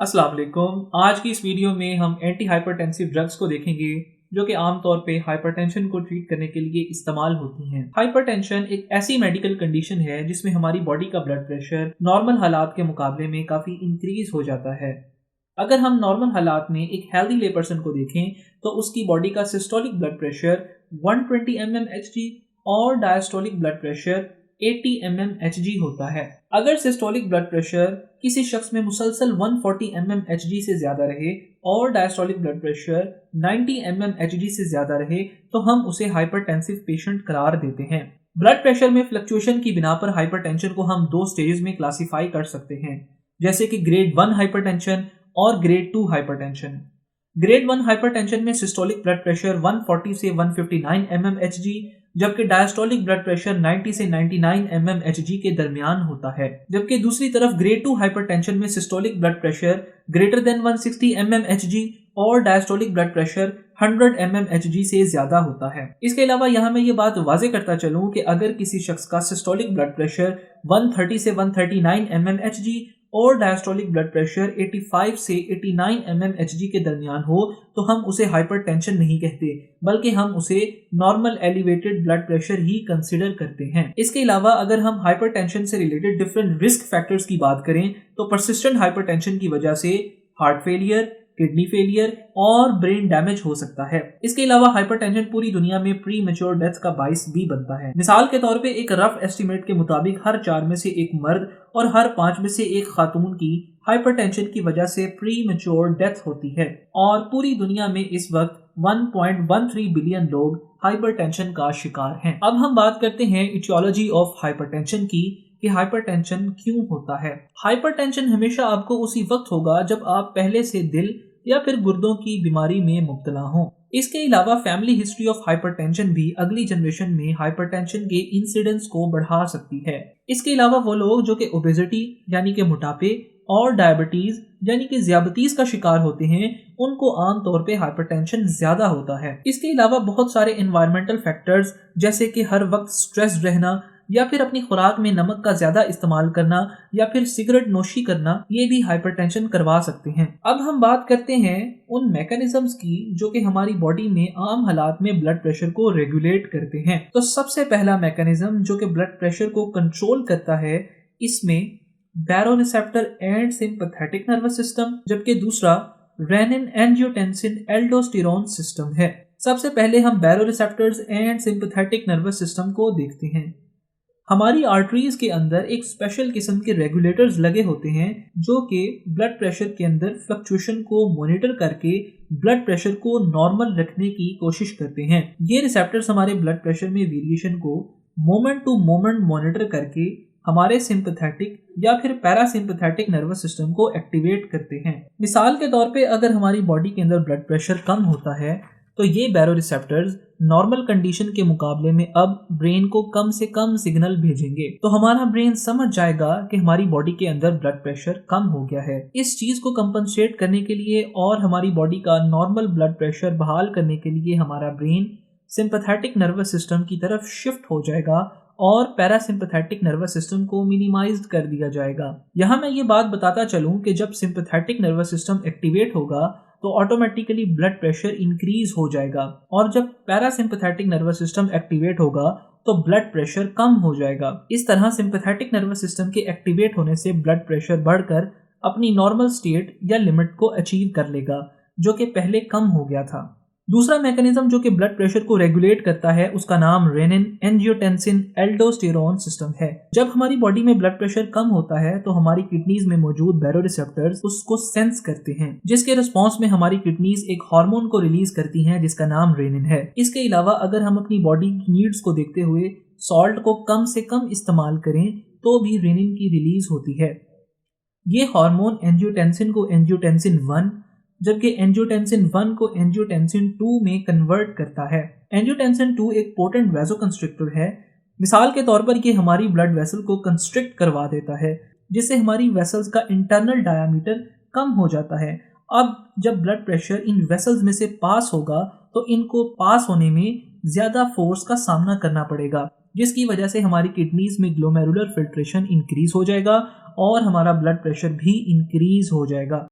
अस्सलाम वालेकुम। आज की इस वीडियो में हम एंटी हाइपरटेंसिव ड्रग्स को देखेंगे जो कि आमतौर पे हाइपरटेंशन को ट्रीट करने के लिए इस्तेमाल होती हैं। हाइपरटेंशन एक ऐसी मेडिकल कंडीशन है जिसमें हमारी बॉडी का ब्लड प्रेशर नॉर्मल हालात के मुकाबले में काफ़ी इंक्रीज हो जाता है। अगर हम नॉर्मल हालात में एक हेल्दी ले पर्सन को देखें तो उसकी बॉडी का सिस्टोलिक ब्लड प्रेशर 120 mmHg और डायस्टोलिक ब्लड प्रेशर 80 mmHg होता है। अगर सिस्टोलिक ब्लड प्रेशर किसी शख्स में मुसलसल 140 mmHg से ज़्यादा रहे और डायस्टोलिक ब्लड प्रेशर 90 mmHg से ज़्यादा रहे तो हम उसे हाइपरटेंसिव पेशेंट करार देते हैं। ब्लड प्रेशर में फ्लक्चुएशन की बिना पर हाइपरटेंशन को हम दो स्टेजेस में क्लासीफाई कर सकते हैं, जैसे कि ग्रेड 1 हाइपरटेंशन और ग्रेड 2 हाइपरटेंशन। ग्रेड 1 हाइपरटेंशन में सिस्टोलिक ब्लड प्रेशर 140 से 159 mmHg जबकि डायस्टोलिक ब्लड प्रेशर 90 से 99 mmHg के दरमियान होता है। जबकि दूसरी तरफ ग्रेड 2 हाइपरटेंशन में systolic blood pressure greater than 160 mmHg और डायस्टोलिक ब्लड प्रेशर 100 mmHg से ज्यादा होता है। इसके अलावा यहाँ मैं ये बात वाजे करता चलूँ कि अगर किसी शख्स का सिस्टोलिक ब्लड प्रेशर 130 से 139 mmHg और डायस्टोलिक ब्लड प्रेशर 85 से 89 mmHg के दरमियान हो तो हम उसे हाइपरटेंशन नहीं कहते, बल्कि हम उसे नॉर्मल एलिवेटेड ब्लड प्रेशर ही कंसीडर करते हैं। इसके अलावा अगर हम हाइपरटेंशन से रिलेटेड डिफरेंट रिस्क फैक्टर्स की बात करें तो परसिस्टेंट हाइपरटेंशन की वजह से हार्ट फेलियर, किडनी फेलियर और ब्रेन डैमेज हो सकता है। इसके अलावा हाइपरटेंशन पूरी दुनिया में प्री मैच्योर डेथ का बाइस भी बनता है। मिसाल के तौर पे एक रफ एस्टिमेट के मुताबिक हर 4 में से एक मर्द और हर 5 में से एक खातून की हाइपरटेंशन की वजह से प्री मैच्योर डेथ होती है और पूरी दुनिया में इस वक्त 1.13 बिलियन लोग हाइपरटेंशन का शिकार हैं। अब हम बात करते हैं इटियोलॉजी ऑफ हाइपरटेंशन की कि हाइपरटेंशन क्यों होता है। हाइपरटेंशन हमेशा आपको उसी वक्त होगा जब आप पहले से दिल या फिर गुर्दों की बीमारी में मुब्तला हों। इसके अलावा फैमिली हिस्ट्री ऑफ हाइपरटेंशन भी अगली जनरेशन में हाइपरटेंशन के इंसिडेंस को बढ़ा सकती है। इसके अलावा वो लोग जो कि ओबेसिटी यानी कि मोटापे और डायबिटीज यानी कि ज़ियाबतीस का शिकार होते हैं उनको आमतौर पे हाइपरटेंशन ज्यादा होता है। इसके अलावा बहुत सारे एनवायरमेंटल फैक्टर्स जैसे कि हर वक्त स्ट्रेस रहना या फिर अपनी खुराक में नमक का ज्यादा इस्तेमाल करना या फिर सिगरेट नोशी करना, ये भी हाइपरटेंशन करवा सकते हैं। अब हम बात करते हैं उन मैकेनिज्म्स की जो कि हमारी बॉडी में आम हालात में ब्लड प्रेशर को रेगुलेट करते हैं। तो सबसे पहला मैकेनिज्म जो कि ब्लड प्रेशर को कंट्रोल करता है, इसमें baroreceptor and sympathetic nervous system, जबकि दूसरा रेनिन एंजियोटेंसिन एल्डोस्टेरोन सिस्टम है। सबसे पहले हम baroreceptors and sympathetic nervous system को देखते हैं। हमारी आर्टरीज के अंदर एक स्पेशल किस्म के रेगुलेटर्स लगे होते हैं जो कि ब्लड प्रेशर के अंदर फ्लक्चुएशन को मॉनिटर करके ब्लड प्रेशर को नॉर्मल रखने की कोशिश करते हैं। ये रिसेप्टर्स हमारे ब्लड प्रेशर में वेरिएशन को मोमेंट टू मोमेंट मॉनिटर करके हमारे सिंपैथेटिक या फिर पैरासिम्पैथेटिक नर्वस सिस्टम को एक्टिवेट करते हैं। मिसाल के तौर पे अगर हमारी बॉडी के अंदर ब्लड प्रेशर कम होता है तो ये बैरोरिसेप्टर्स नॉर्मल कंडीशन के मुकाबले में अब ब्रेन को कम से कम सिग्नल भेजेंगे, तो हमारा ब्रेन समझ जाएगा कि हमारी बॉडी के अंदर ब्लड प्रेशर कम हो गया है। इस चीज को कंपनसेट करने के लिए और हमारी बॉडी का नॉर्मल ब्लड प्रेशर बहाल करने के लिए हमारा ब्रेन सिंपैथेटिक नर्वस सिस्टम की तरफ शिफ्ट हो जाएगा और पैरासिम्पैथेटिक नर्वस सिस्टम को मिनिमाइज कर दिया जाएगा। यहाँ मैं ये बात बताता चलूँ कि जब सिंपैथेटिक नर्वस सिस्टम एक्टिवेट होगा तो ऑटोमेटिकली ब्लड प्रेशर इंक्रीज हो जाएगा और जब पैरासिम्पैथेटिक नर्वस सिस्टम एक्टिवेट होगा तो ब्लड प्रेशर कम हो जाएगा। इस तरह सिंपैथेटिक नर्वस सिस्टम के एक्टिवेट होने से ब्लड प्रेशर बढ़कर अपनी नॉर्मल स्टेट या लिमिट को अचीव कर लेगा जो कि पहले कम हो गया था। दूसरा मैकेनिज्म जो कि ब्लड प्रेशर को रेगुलेट करता है उसका नाम रेनिन एंजियोटेंसिन एल्डोस्टेरोन सिस्टम है। जब हमारी बॉडी में ब्लड प्रेशर कम होता है तो हमारी किडनीज में मौजूद बैरोरिसेप्टर्स उसको सेंस करते हैं, जिसके रिस्पॉन्स में हमारी किडनीज एक हार्मोन को रिलीज करती हैं जिसका नाम रेनिन है। इसके अलावा अगर हम अपनी बॉडी की नीड्स को देखते हुए सॉल्ट को कम से कम इस्तेमाल करें तो भी रेनिन की रिलीज होती है। ये हार्मोन एंजियोटेंसिन को एंजियोटेंसिन 1 जबकि एंजियोटेंसिन 1 को एंजियोटेंसिन 2 में कन्वर्ट करता है। एंजियोटेंसिन 2 एक पोटेंट वैसोकंस्ट्रिक्टर है। मिसाल के तौर पर ये हमारी ब्लड वेसल को कंस्ट्रिक्ट करवा देता है जिससे हमारी वेसल्स का इंटरनल डायामीटर कम हो जाता है। अब जब ब्लड प्रेशर इन वेसल्स में से पास होगा तो इनको पास होने में ज्यादा फोर्स का सामना करना पड़ेगा, जिसकी वजह से हमारी किडनीज में ग्लोमेरुलर फिल्ट्रेशन इंक्रीज हो जाएगा और हमारा ब्लड प्रेशर भी इंक्रीज हो जाएगा।